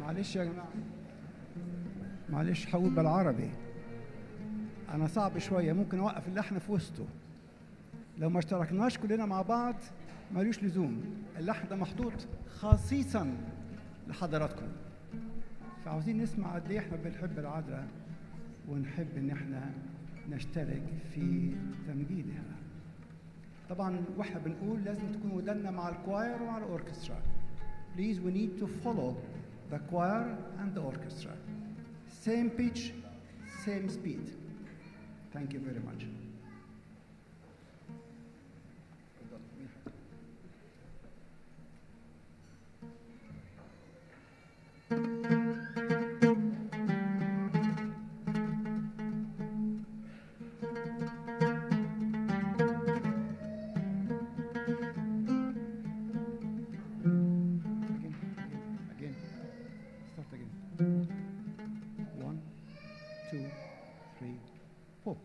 معلش يا جماعة، معلش حاول بالعربي، أنا صعب شوية، ممكن أوقف اللحن في وسطه. لو ما اشتركناش كلنا مع بعض ملوش لزوم، اللحن ده محطوط خصيصا لحضراتكم، فعاوزين نسمع قد إيه إحنا بنحب العذراء ونحب إن إحنا نشترك في تمجيدها. طبعا واحنا بنقول لازم تكون ودنا مع الكواير ومع الأوركسترا. Please, we need to follow the choir and the orchestra. Same pitch, same speed. Thank you very much. One, two, three, four.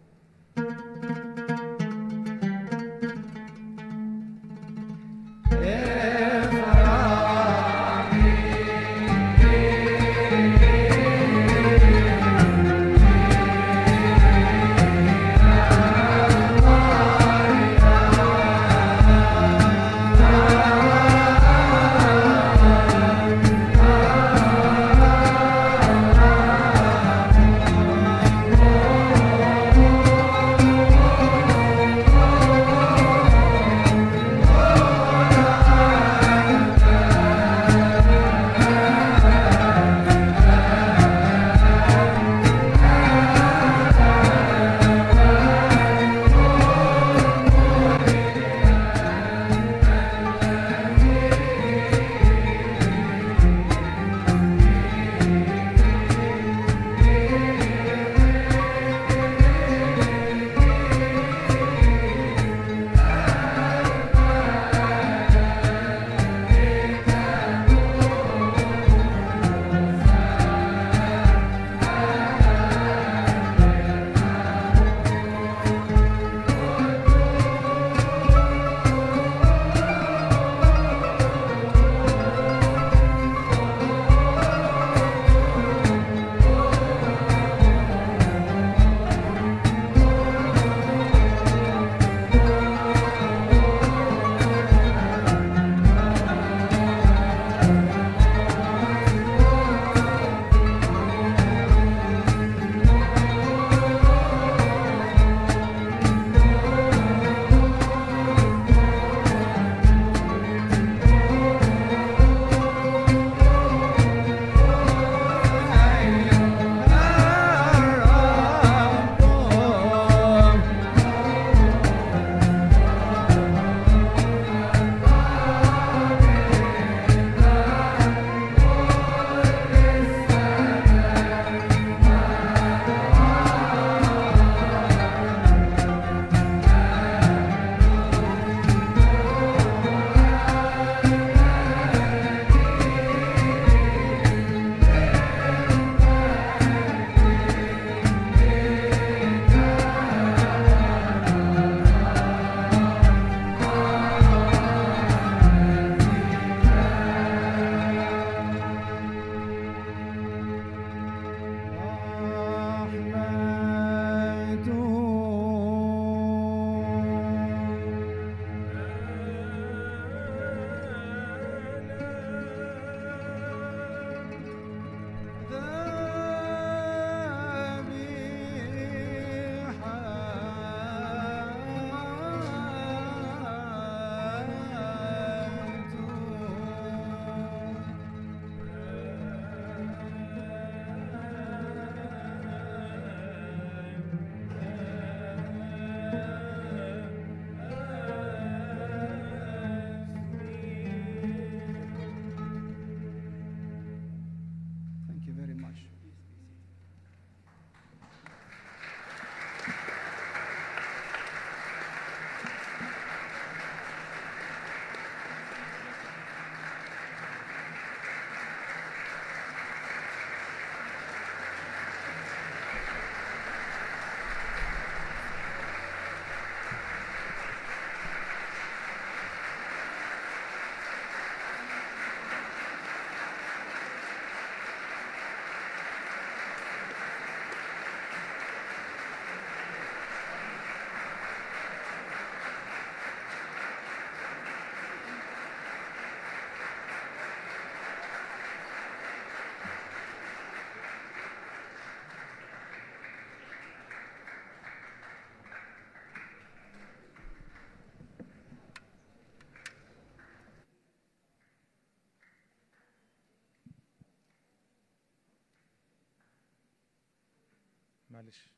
معلش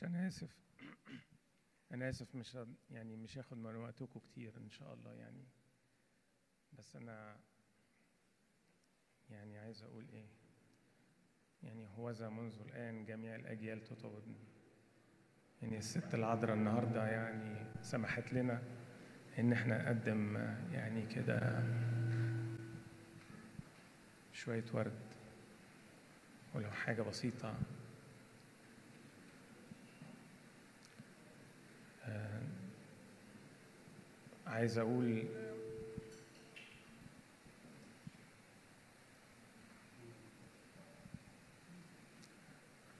أنا آسف. أنا آسف، مش هاخد من وقتكم كتير إن شاء الله يعني. بس أنا يعني عايز أقول إيه، يعني هوذا منذ الآن جميع الأجيال تطوبني. يعني الست العذراء النهارده يعني سمحت لنا إن إحنا نقدم يعني كده شوية ورد ولو حاجة بسيطة. عايز أقول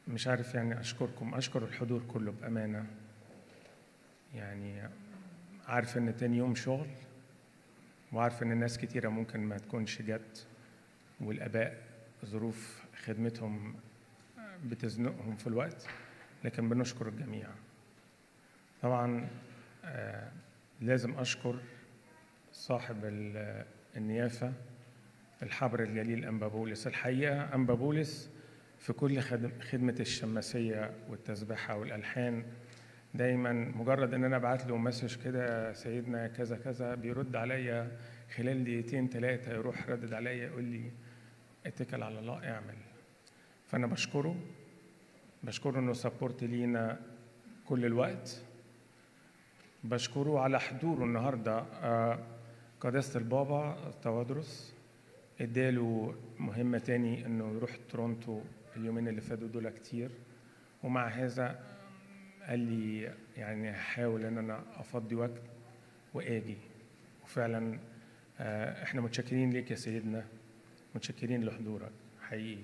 مش عارف يعني أشكركم، أشكر الحضور كله بأمانة. يعني عارف إن تاني يوم شغل، وعارف إن الناس كتيرة ممكن ما تكونش جت، والآباء ظروف خدمتهم بتزنقهم في الوقت، لكن بنشكر الجميع. طبعا لازم أشكر صاحب النيافة الحبر الجليل أنبا بولس. الحقيقة أنبا بولس في كل خدمة الشماسية والتسبحة والألحان دايما مجرد ان انا ابعت له مسج كده سيدنا كذا كذا بيرد عليا خلال دقيقتين 3، يروح ردد عليا يقول لي اتكل على الله اعمل. فانا بشكره انه سبورت لينا كل الوقت. بشكره على حضوره النهارده. قداسة البابا توادرس اداله مهمة تاني انه يروح تورونتو اليومين اللي فاتوا دول كتير، ومع هذا قال لي يعني هحاول ان انا افضي وقت واجي. وفعلا احنا متشكرين ليك يا سيدنا، متشكرين لحضورك حقيقي.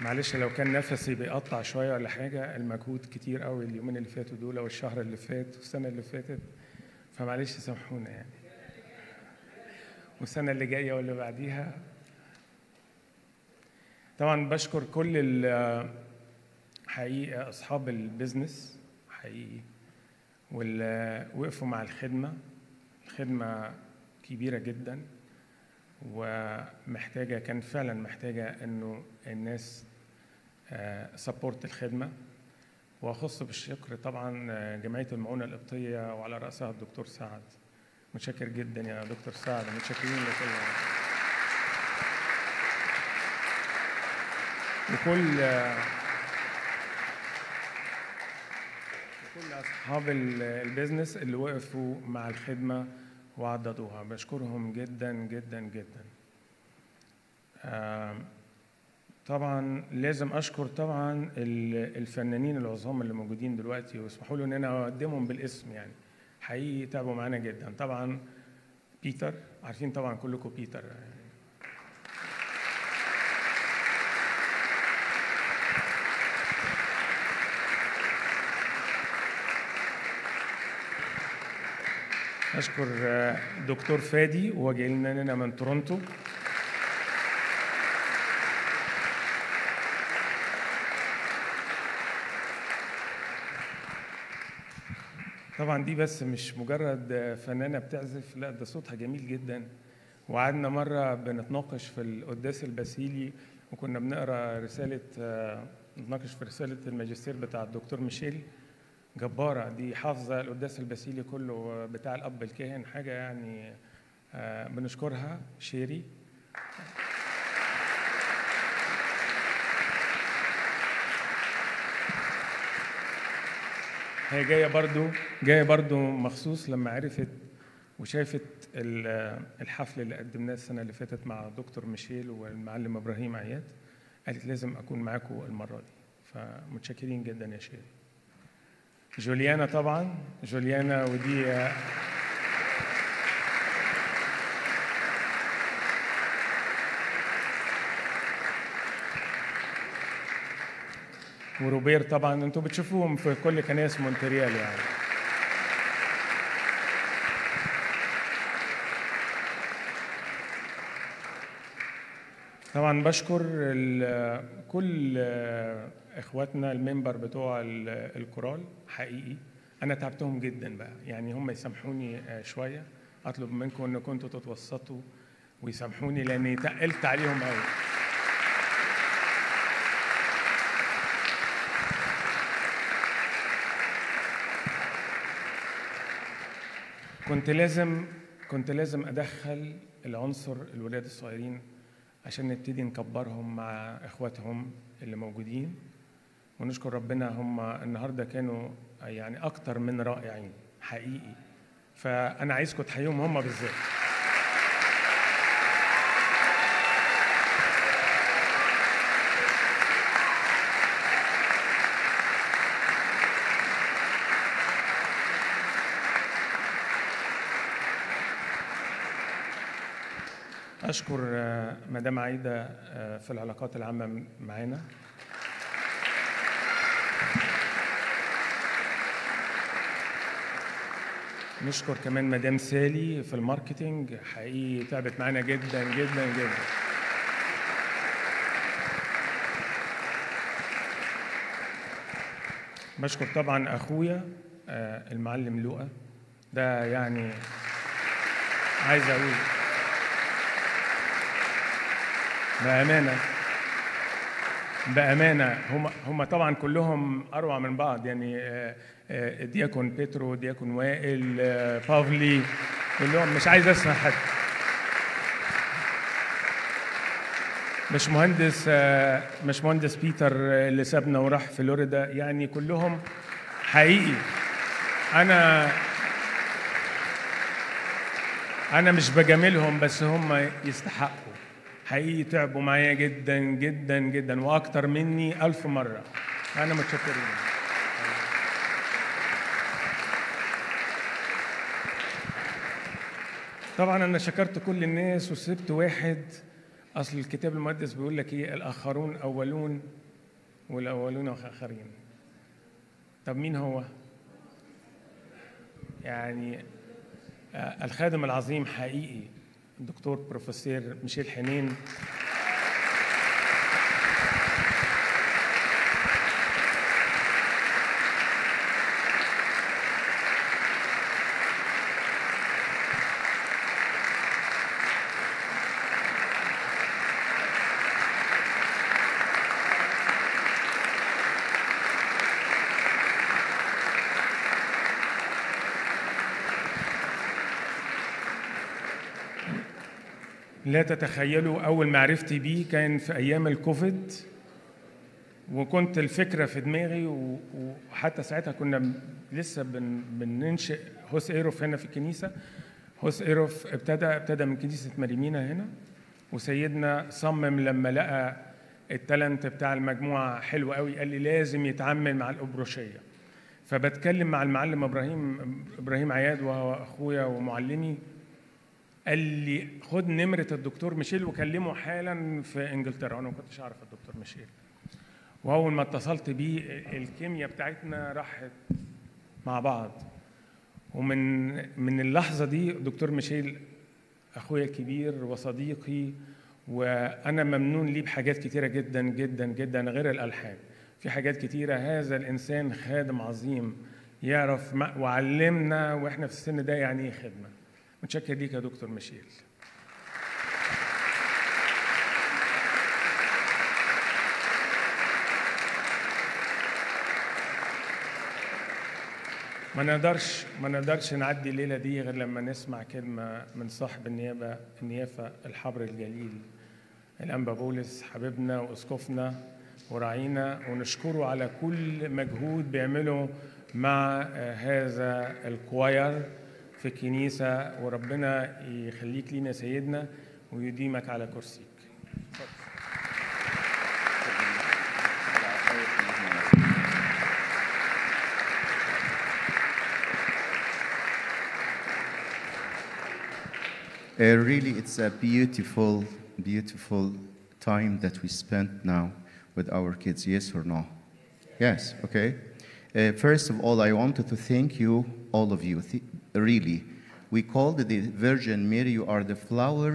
معلش لو كان نفسي بيقطع شويه ولا حاجه، المجهود كتير قوي اليومين اللي فاتوا دول والشهر اللي فات والسنه اللي فاتت، فمعلش سامحونا يعني. والسنه اللي جايه واللي بعديها. طبعا بشكر كل حقيقه اصحاب البيزنس حقيقي واللي وقفوا مع الخدمه كبيره جدا ومحتاجه، كان فعلا محتاجه انه الناس سبورت الخدمه. واخص بالشكر طبعا جمعيه المعونه القبطيه وعلى راسها الدكتور سعد. متشكر جدا يا دكتور سعد، متشكرين لكل وكل اصحاب البيزنس اللي وقفوا مع الخدمه وعضدوها. بشكرهم جدا جدا جدا. طبعا لازم اشكر طبعا الفنانين العظام اللي موجودين دلوقتي، واسمحوا لي ان انا اقدمهم بالاسم يعني، حقيقي تعبوا معانا جدا. طبعا بيتر، عارفين طبعا كلكم بيتر يعني. اشكر دكتور فادي وهو جاي لنا من تورونتو. طبعا دي بس مش مجرد فنانة بتعزف، لا ده صوتها جميل جدا. وقعدنا مرة بنتناقش في القداس الباسيلي، وكنا بنقرا نتناقش في رسالة الماجستير بتاع الدكتور ميشيل. جبارة دي، حافظة القداس الباسيلي كله بتاع الأب الكاهن، حاجة يعني بنشكرها شيري. هي جاية برضو مخصوص لما عرفت وشافت الحفل اللي قدمناه السنة اللي فاتت مع دكتور ميشيل والمعلم إبراهيم عياد، قالت لازم أكون معاكم المرة دي. فمتشكرين جدا يا شيري. جوليانا طبعا، جوليانا ودي وروبير طبعا، انتوا بتشوفوهم في كل كنائس مونتريال يعني. طبعا بشكر كل اخواتنا الممبر بتوع الكورال حقيقي انا تعبتهم جدا بقى، يعني هم يسامحوني شويه، اطلب منكم ان كنتوا تتوسطوا ويسامحوني لاني تقلت عليهم قوي. كنت لازم ادخل العنصر الولاد الصغيرين عشان نبتدي نكبرهم مع اخواتهم اللي موجودين، ونشكر ربنا هم النهارده كانوا يعني اكتر من رائعين حقيقي، فانا عايزكم تحييهم هم بالذات. أشكر مدام عايدة في العلاقات العامة معانا. نشكر كمان مدام سالي في الماركتينج، حقيقي تعبت معانا جدا جدا جدا. بشكر طبعا أخويا المعلم لؤى، ده يعني عايز أقول بأمانة هم طبعا كلهم أروع من بعض، يعني دياكون بيترو، دياكون وائل، بافلي، كلهم مش عايز أسمع حد. مش مهندس بيتر اللي سابنا وراح فلوريدا، يعني كلهم حقيقي أنا مش بجاملهم، بس هم يستحقوا حقيقي، تعبوا معايا جدا جدا جدا واكتر مني 1000 مرة. انا متشكرين. طبعا انا شكرت كل الناس وسبت واحد، اصل الكتاب المقدس بيقول لك ايه؟ الاخرون اولون والاولون اخرين. طب مين هو؟ يعني الخادم العظيم حقيقي الدكتور بروفيسور ميشيل حنين، لا تتخيلوا أول معرفتي بيه كان في أيام الكوفيد، وكنت الفكرة في دماغي، وحتى ساعتها كنا لسه بننشئ هوس إيروف هنا في الكنيسة. هوس إيروف ابتدى من كنيسة مريمينا هنا، وسيدنا صمم لما لقى التالنت بتاع المجموعة حلو قوي، قال لي لازم يتعامل مع الأبروشية. فبتكلم مع المعلم إبراهيم عياد وهو أخويا ومعلمي، قال لي خد نمرة الدكتور ميشيل وكلمه حالا في انجلترا، وانا ما كنتش اعرف الدكتور ميشيل. واول ما اتصلت بيه الكيمياء بتاعتنا راحت مع بعض، ومن اللحظة دي الدكتور ميشيل اخويا الكبير وصديقي، وانا ممنون ليه بحاجات كتيرة جدا جدا جدا غير الالحان. في حاجات كتيرة، هذا الانسان خادم عظيم يعرف وعلمنا واحنا في السن ده يعني ايه خدمة. متشكر ليك يا دكتور ميشيل. ما نقدرش نعدي الليله دي غير لما نسمع كلمه من صاحب النيافه الحبر الجليل الانبا بولس، حبيبنا واسقفنا وراعينا، ونشكره على كل مجهود بيعمله مع هذا الكواير في الكنيسة، وربنا يخليك لينا سيدنا ويديمك على كرسيك. Really, it's a beautiful, beautiful time that we spent now with our kids. Yes or no? Yes, okay. First of all, I wanted to thank you, all of you. Really, we called the Virgin Mary, you are the flower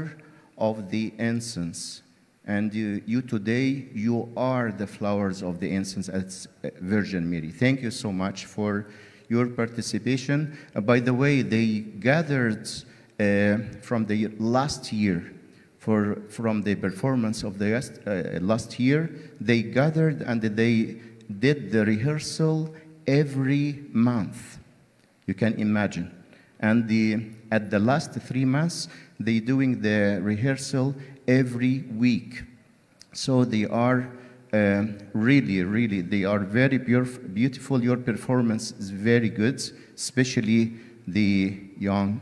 of the incense. And you today, you are the flowers of the incense at Virgin Mary. Thank you so much for your participation. By the way, they gathered from the last year, from the performance of the last year, they gathered and they did the rehearsal every month. You can imagine. And at the last 3 months, they doing the rehearsal every week. So they are really, they are very beautiful. Your performance is very good, especially the young.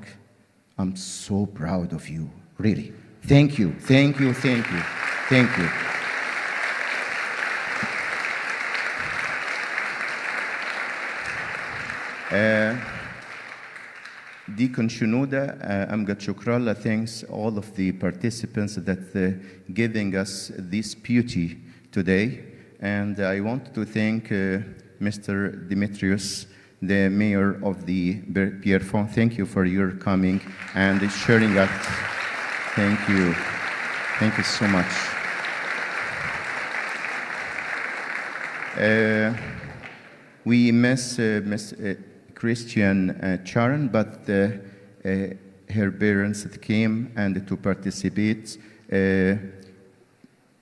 I'm so proud of you, really. Thank you, thank you, thank you, thank you. Deacon Shunuda, Amgad Shukrallah thanks all of the participants that giving us this beauty today. And I want to thank Mr. Demetrius, the mayor of the Pierrefonds. Thank you for your coming and sharing us. Thank you. Thank you so much. We miss Christian Charon, but her parents came and to participate.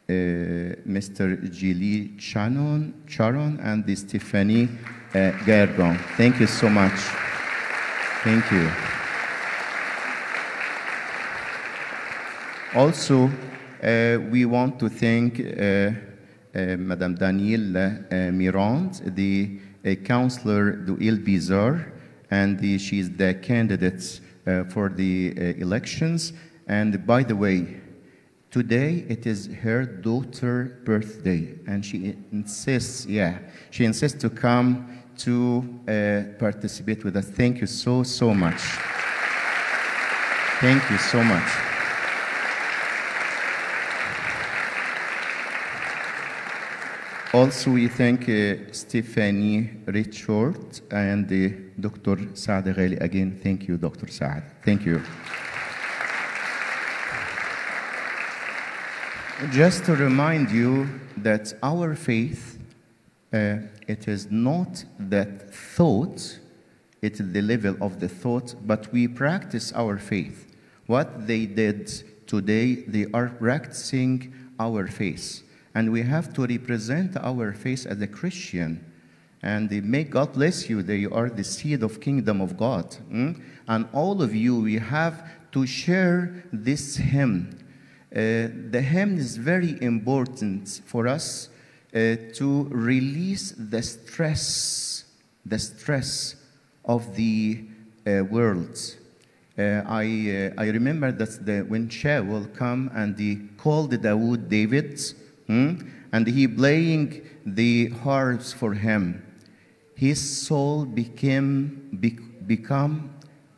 Mr. Gilly Charon and the Stephanie Gergon. Thank you so much. Thank you. Also, we want to thank Madame Danielle Mirand, the Councillor d'Huile Bizarre, and she is the candidate for the elections. And by the way, today it is her daughter's birthday, and she insists to come to participate with us. Thank you so much. Thank you so much. Also, we thank Stephanie Richard and Dr. Saad Ghali again. Thank you, Dr. Saad. Thank you. Just to remind you that our faith, it is not that thought, it is the level of the thought, but we practice our faith. What they did today, they are practicing our faith. And we have to represent our faith as a Christian. And may God bless you. They are the seed of kingdom of God. And all of you, we have to share this hymn. The hymn is very important for us to release the stress of the world. I remember that when Shaul come and he called Dawood David, and he playing the harps for him, his soul become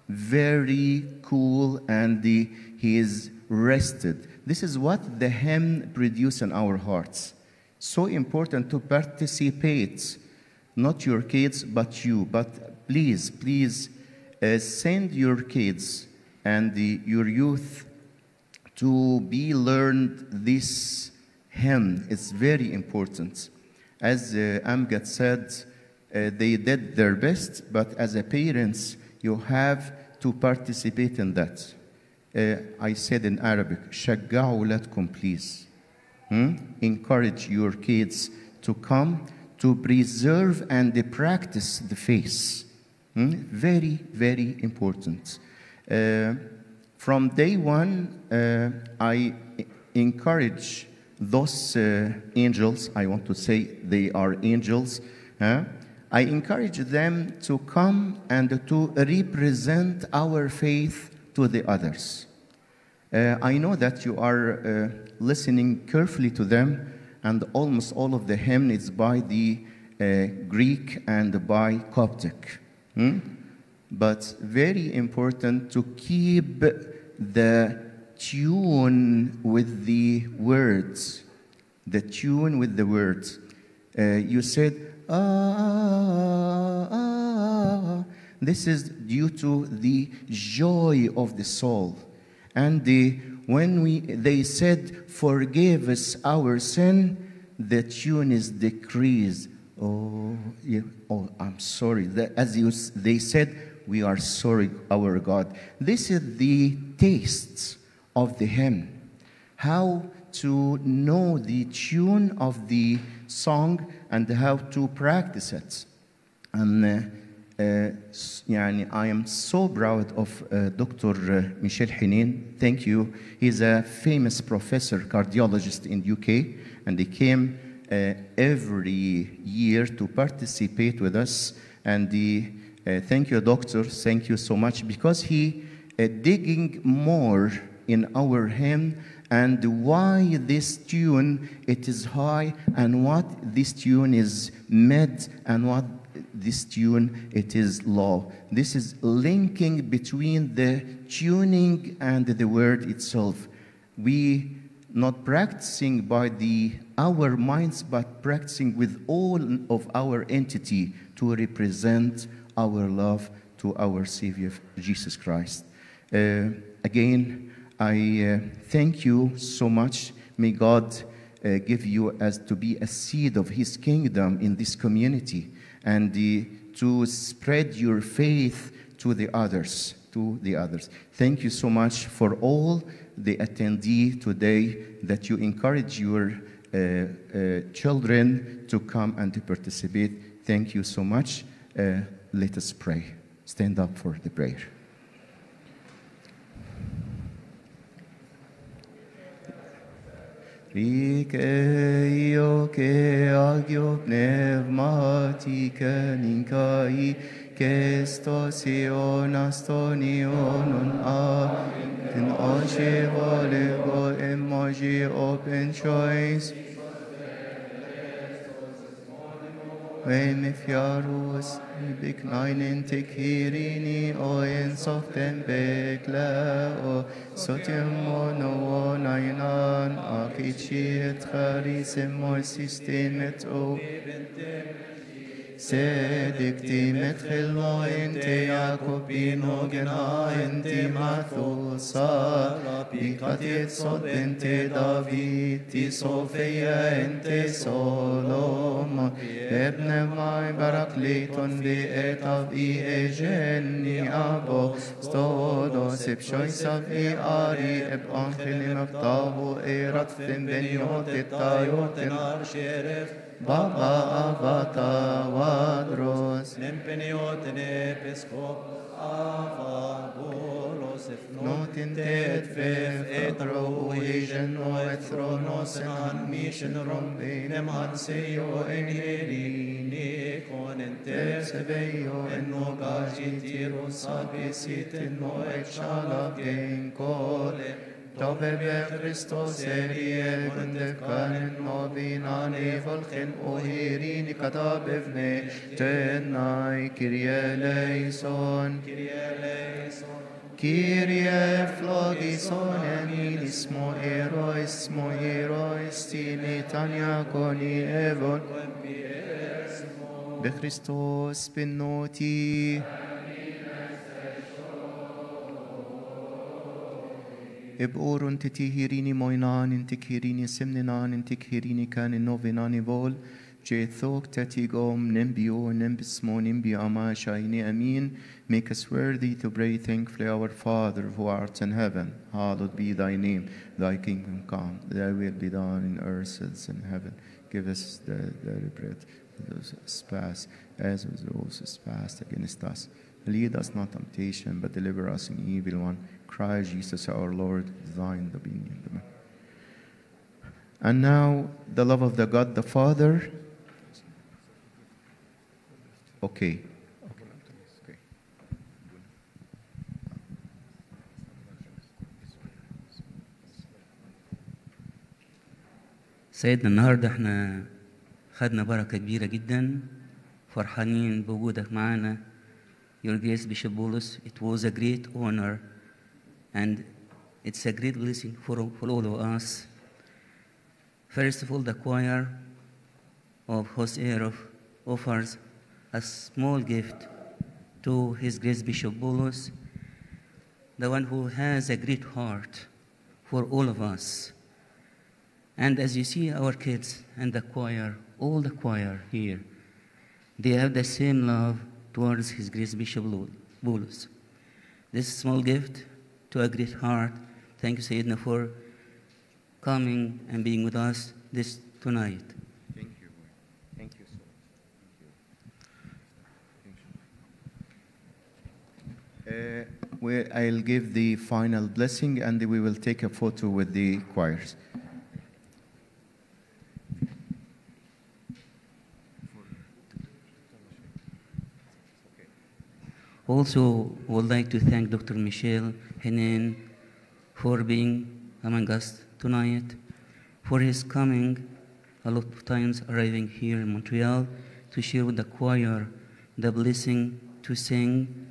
very cool, and he is rested. This is what the hymn produces in our hearts. So important to participate, not your kids, but you. But please, send your kids and your youth to be learned this hymn. It's very important. As Amgad said, they did their best, but as a parents, you have to participate in that. I said in Arabic, شجعوا أولادكم, please. Encourage your kids to come to preserve and practice the faith. Very, very important. From day one, I encourage those angels, I want to say they are angels, I encourage them to come and to represent our faith to the others. I know that you are listening carefully to them, and almost all of the hymn is by the Greek and by Coptic. But very important to keep the tune with the words. The tune with the words. You said, this is due to the joy of the soul. And they said, forgive us our sin, the tune is decreased. Oh, yeah. Oh, I'm sorry. They said, we are sorry, our God. This is the taste of the hymn. How to know the tune of the song and how to practice it. And I am so proud of Dr. Michel Hinin. Thank you. He's a famous professor, cardiologist in UK, and he came every year to participate with us. And thank you, doctor. Thank you so much, because he digging more in our hymn and why this tune it is high and what this tune is mid and what this tune it is low. This is linking between the tuning and the word itself. We not practicing by our minds, but practicing with all of our entity to represent our love to our Savior Jesus Christ. Again, I thank you so much. May God give you as to be a seed of His kingdom in this community, and to spread your faith to the others. Thank you so much for all the attendee today, that you encourage your children to come and to participate. Thank you so much. Let us pray. Stand up for the prayer. Rikeio ke agio pneumatica ninkai kestosion astonionon a in oce volego emoji open choice Vemifiarus biknainen tekirini oen soften beklao sotium mono nainan akichiet charisimo systemet o Sedicti metchilmo ente Jacobino gena ente Mathusa Picatit sod ente David ti Sofia ente Solomon Ebne mai Barakleton be etav I egeni apostolos Epshoisav I ari eb anchelim avtavu erat fem beniot etayot en arsheref Baba avata vadros Nempeniot en episcop ava bolos Notin tet fef etro uigen no et thronos en han mission rombe nem hanseo en herini conenter Seveio en no gagitiro sabisit en no et shalab gen kole Dove Christos erie gundefkanen novinan evolchen ohirini katabevne tenai Kyrie eleison Kyrie flogison eminismo erois timitania coni evon Be Christos benoti Eborun titihirini moinan intikhirini simninan intikhirini kan novinani vol Jethok tatigom nimbio nimbismo nimbio ama shaini amin. Make us worthy to pray thankfully, our Father who art in heaven. Hallowed be thy name. Thy kingdom come. Thy will be done in earth as in heaven. Give us the daily bread. Those pass as those passed against us. Lead us not temptation, but deliver us in evil one. Christ Jesus our Lord, thine the dominion. And now the love of the God the Father. Okay. سيدنا النهارده احنا خدنا بركة كبيرة جدا فرحانين بوجودك معانا Your Grace Bishop Bulus. It was a great honor and it's a great blessing for all of us. First of all, the choir of Hosea offers a small gift to His Grace Bishop Bulus, the one who has a great heart for all of us. And as you see our kids and the choir, all the choir here, they have the same love towards His Grace Bishop Boulos. This small gift to a great heart. Thank you, Sayyidina, for coming and being with us tonight. Thank you. Thank you so much. I'll give the final blessing and we will take a photo with the choirs. Also, would like to thank Dr. Michel Henin for being among us tonight, for his coming a lot of times, arriving here in Montreal to share with the choir the blessing to sing.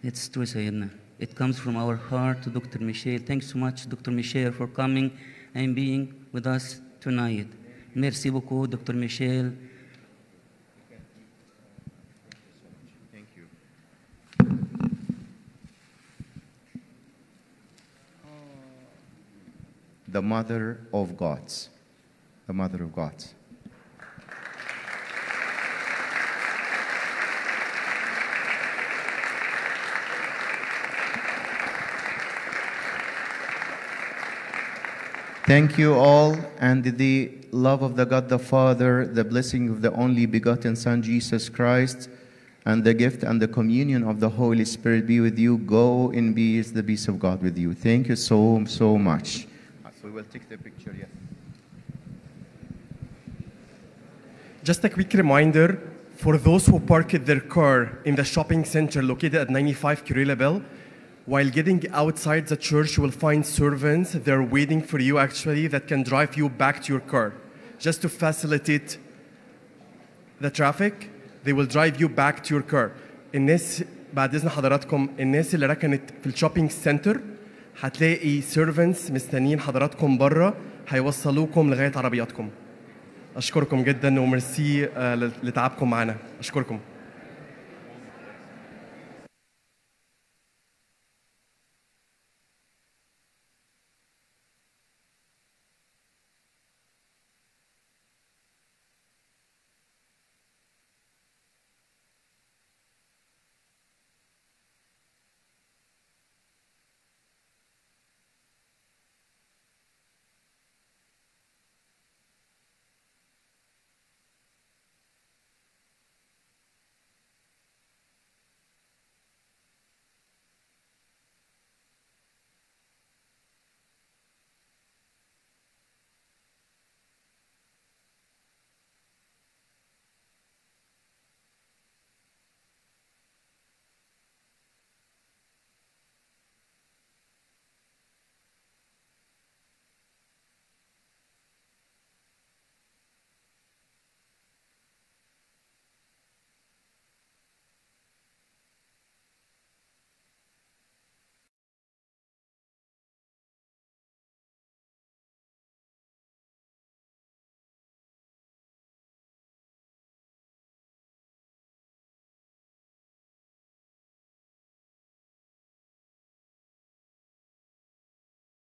It's true, Sayyidina. It comes from our heart to Dr. Michel. Thanks so much, Dr. Michel, for coming and being with us tonight. Merci beaucoup, Dr. Michel. The Mother of Gods. The Mother of Gods. Thank you all, and the love of the God the Father, the blessing of the only begotten Son, Jesus Christ, and the gift and the communion of the Holy Spirit be with you. Go in peace, the peace of God with you. Thank you so, so much. We will take the picture, yes. Just a quick reminder for those who parked their car in the shopping center located at 95 Curie Labelle, while getting outside the church, you will find servants. They're waiting for you actually that can drive you back to your car. Just to facilitate the traffic, they will drive you back to your car. الناس بعد إذن حضراتكم الناس اللي ركنت في الشوبينج سنتر هتلاقي سيرفنتس مستنيين حضراتكم بره هيوصلوكم لغايه عربياتكم. اشكركم جدا وميرسي لتعبكم معنا. اشكركم.